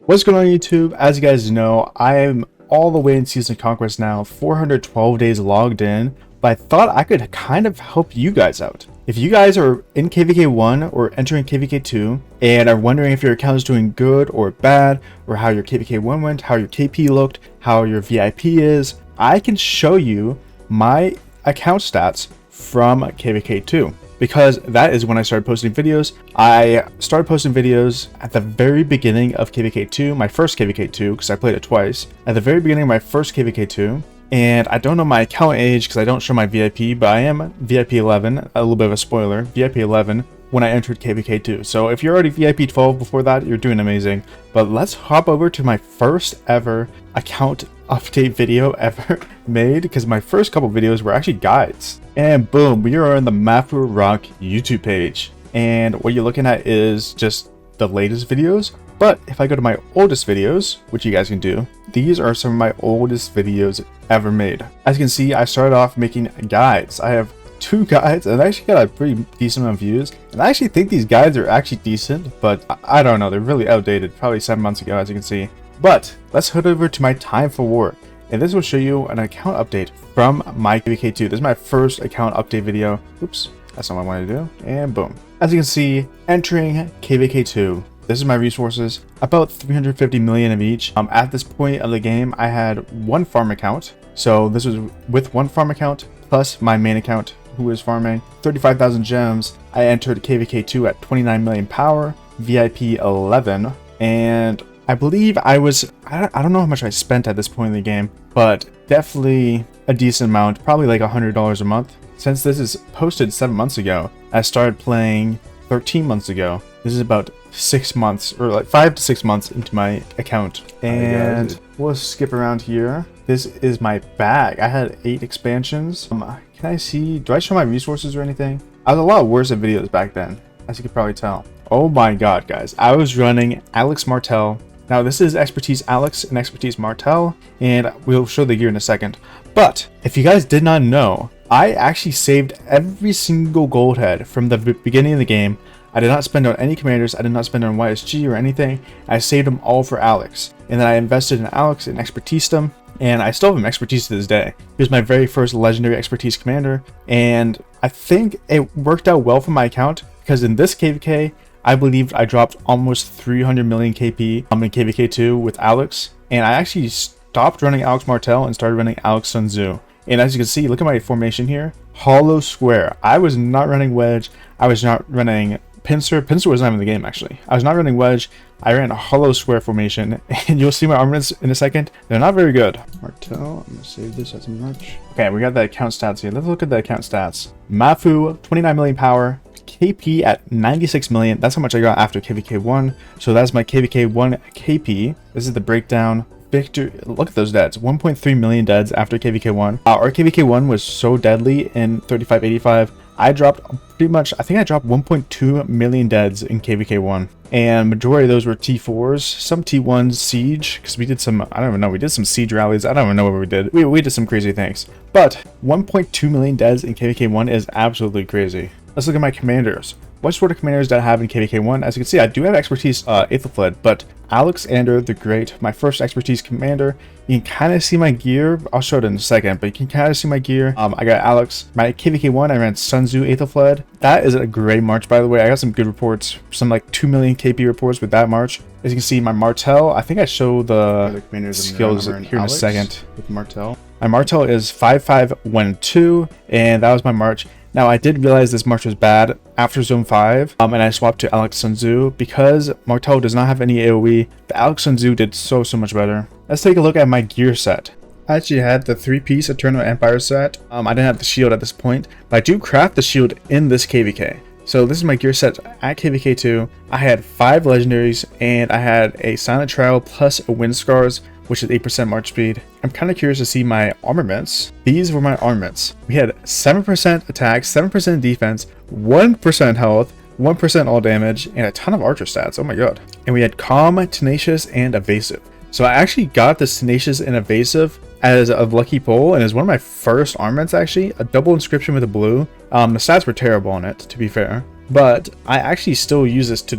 What's going on YouTube? As you guys know, I am all the way in Season of Conquest now, 412 days logged in, but I thought I could kind of help you guys out. If you guys are in KVK 1 or entering KVK 2 and are wondering if your account is doing good or bad, or how your KVK 1 went, how your KP looked, how your VIP is, I can show you my account stats from KVK 2. Because that is when I started posting videos. I started posting videos at the very beginning of KVK 2, my first KVK 2, because I played it twice. At the very beginning of my first KVK 2, and I don't know my account age because I don't show my VIP, but I am VIP 11, a little bit of a spoiler, VIP 11 when I entered KVK 2. So if you're already VIP 12 before that, you're doing amazing. But let's hop over to my first ever account update video ever made, because my first couple videos were actually guides. And boom, we are on the Maffu ROK YouTube page. And what you're looking at is just the latest videos. But if I go to my oldest videos, which you guys can do, these are some of my oldest videos ever made. As you can see, I started off making guides. I have 2 guides and I actually got a pretty decent amount of views. And I actually think these guides are actually decent, but I don't know, they're really outdated, probably 7 months ago, as you can see. But let's head over to my time for war. And this will show you an account update from my KVK 2. This is my first account update video. Oops, that's not what I wanted to do. And boom. As you can see, entering KVK 2. This is my resources, about 350 million of each. At this point of the game, I had 1 farm account. So this was with 1 farm account plus my main account, who is farming 35,000 gems. I entered KVK 2 at 29 million power, VIP 11, and I believe I don't know how much I spent at this point in the game, but definitely a decent amount, probably like $100 a month. Since this is posted 7 months ago, I started playing 13 months ago. This is about 6 months, or like 5 to 6 months into my account. And we'll skip around here. This is my bag. I had 8 expansions. Can I see, do I show my resources or anything? I was a lot worse at videos back then, as you can probably tell. Oh my god, guys. I was running Alex Martel. Now this is Expertise Alex and Expertise Martel, and we'll show the gear in a second. But if you guys did not know, I actually saved every single gold head from the beginning of the game. I did not spend on any commanders, I did not spend on YSG or anything. I saved them all for Alex. And then I invested in Alex and expertised him, and I still have him expertise to this day. He was my very first legendary expertise commander, and I think it worked out well for my account, because in this KVK, I believe I dropped almost 300 million KP in KVK 2 with Alex, and I actually stopped running Alex Martel and started running Alex Sun Tzu. And as you can see, look at my formation here, hollow square. I was not running wedge, I was not running pincer. Pincer was not in the game actually. I was not running wedge, I ran a hollow square formation, and you'll see my armaments in a second. They're not very good. Martel, I'm gonna save this as much. Okay, we got the account stats here. Let's look at the account stats. Maffu, 29 million power. KP at 96 million. That's how much I got after KVK 1. So that's my KVK 1 KP. This is the breakdown. Victor, look at those deads. 1.3 million deads after KVK 1. Our KVK 1 was so deadly in 3585. I dropped pretty much, I think I dropped 1.2 million deads in KVK 1. And majority of those were T4s, some T1s, siege, because we did some, I don't even know, we did some siege rallies. I don't even know what we did. We did some crazy things. But 1.2 million deads in KVK 1 is absolutely crazy. Let's look at my commanders. What sort of commanders did I have in KVK 1? As you can see, I do have expertise Aethelflaed, but Alexander the Great, my first expertise commander. You can kind of see my gear. I'll show it in a second, but you can kind of see my gear. I got Alex. My KVK 1, I ran Sun Tzu Aethelflaed. That is a great march, by the way. I got some good reports, some like 2 million KP reports with that march. As you can see, my Martel, I think I show the skills here in a second. With Martel. My Martel is 5512, and that was my march. Now, I did realize this march was bad after Zone 5, and I swapped to Alex Sun Tzu. Because Martel does not have any AoE, the Alex Sun Tzu did so much better. Let's take a look at my gear set. I actually had the 3-piece Eternal Empire set. I didn't have the shield at this point, but I do craft the shield in this KVK. So this is my gear set at KVK 2. I had 5 legendaries, and I had a Silent Trial plus a Wind Scars, which is 8% march speed. I'm kind of curious to see my armaments. These were my armaments. We had 7% attack, 7% defense, 1% health, 1% all damage, and a ton of archer stats. Oh my god. And we had calm, tenacious, and evasive. So I actually got this tenacious and evasive as a lucky pull, and as one of my first armaments actually, a double inscription with a blue. The stats were terrible on it, to be fair. But I actually still use this to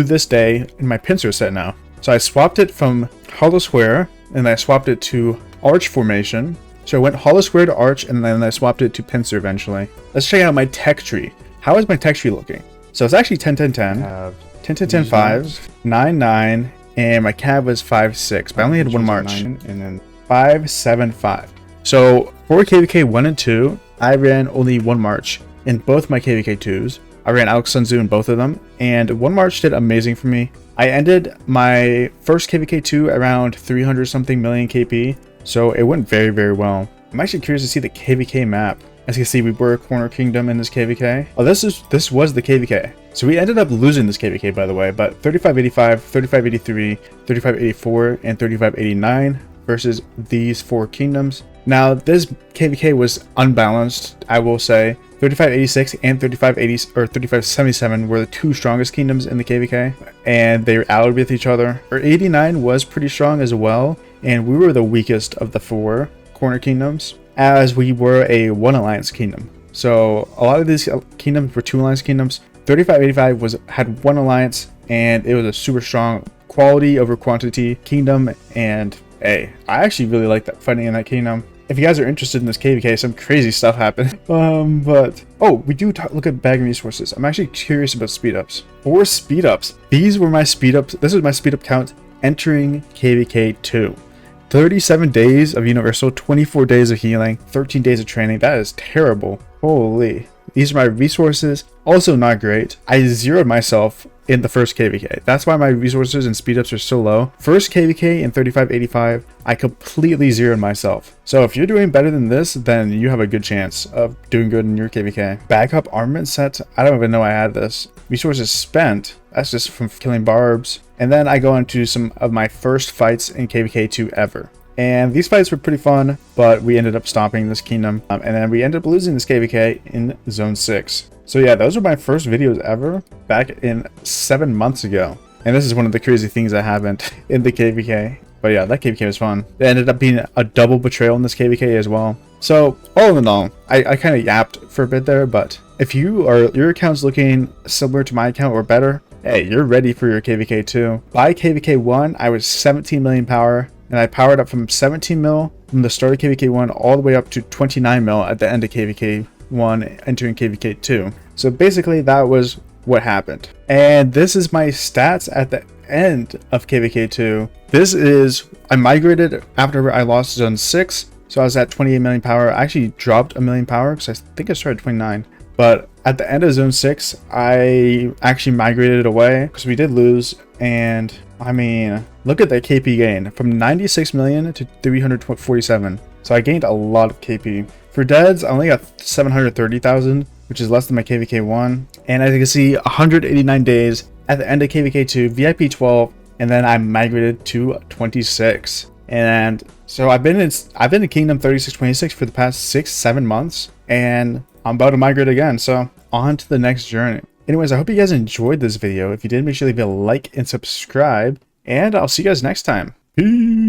this day in my pincer set now. So I swapped it from hollow square, and I swapped it to arch formation. So I went hollow square to arch, and then I swapped it to pincer eventually. Let's check out my tech tree. How is my tech tree looking? So it's actually 10 10 10, 10 10 10 5, 9 9, and my cab was 5 6, but I only had one march, and then 5 7 5. So for KVK 1 and 2, I ran only one march in both my KVK 2s. I ran Alex Sun Tzu in both of them, and one march did amazing for me. I ended my first KVK 2 around 300 something million KP, so it went very, very well. I'm actually curious to see the KVK map. As you can see, we were a corner kingdom in this KVK. Oh, this was the KVK. So we ended up losing this KVK, by the way, but 3585, 3583, 3584, and 3589 versus these 4 kingdoms. Now, this KVK was unbalanced, I will say. 3586 and 3580 or 3577 were the 2 strongest kingdoms in the KVK, and they were allied with each other. Our 89 was pretty strong as well, and we were the weakest of the 4 corner kingdoms, as we were a 1 alliance kingdom. So a lot of these kingdoms were 2 alliance kingdoms. 3585 had 1 alliance, and it was a super strong quality over quantity kingdom. And hey, I actually really like that fighting in that kingdom. If you guys are interested in this KVK, some crazy stuff happened. But oh, we do look at bagging resources. I'm actually curious about speed ups. 4 speed ups. These were my speed ups. This was my speed up count entering KVK 2. 37 days of universal, 24 days of healing, 13 days of training. That is terrible. Holy. These are my resources. Also not great. I zeroed myself in the first KVK. That's why my resources and speed ups are so low. First KVK in 3585, I completely zeroed myself. So if you're doing better than this, then you have a good chance of doing good in your KVK. Backup armament set. I don't even know I had this. Resources spent. That's just from killing barbs. And then I go into some of my first fights in KVK 2 ever. And these fights were pretty fun, but we ended up stopping this kingdom. And then we ended up losing this KVK in Zone 6. So yeah, those were my first videos ever back in 7 months ago. And this is one of the crazy things that happened in the KVK. But yeah, that KVK was fun. It ended up being a double betrayal in this KVK as well. So all in all, I kind of yapped for a bit there, but if your account's looking similar to my account or better, hey, you're ready for your KVK 2. By KVK 1, I was 17 million power, and I powered up from 17 mil from the start of KVK 1 all the way up to 29 mil at the end of KVK 1 entering KVK 2. So basically that was what happened. And this is my stats at the end of KVK 2. This is, I migrated after I lost Zone 6, so I was at 28 million power. I actually dropped a million power because I think I started 29. But at the end of Zone 6, I actually migrated it away because we did lose. And I mean, look at that KP gain from 96 million to 347. So I gained a lot of KP. For deads, I only got 730,000, which is less than my KVK 1. And as you can see, 189 days at the end of KVK 2, VIP 12, and then I migrated to 26. And so I've been in Kingdom 3626 for the past 6-7 months, and I'm about to migrate again. So on to the next journey. Anyways, I hope you guys enjoyed this video. If you did, make sure to leave a like and subscribe, and I'll see you guys next time. Peace.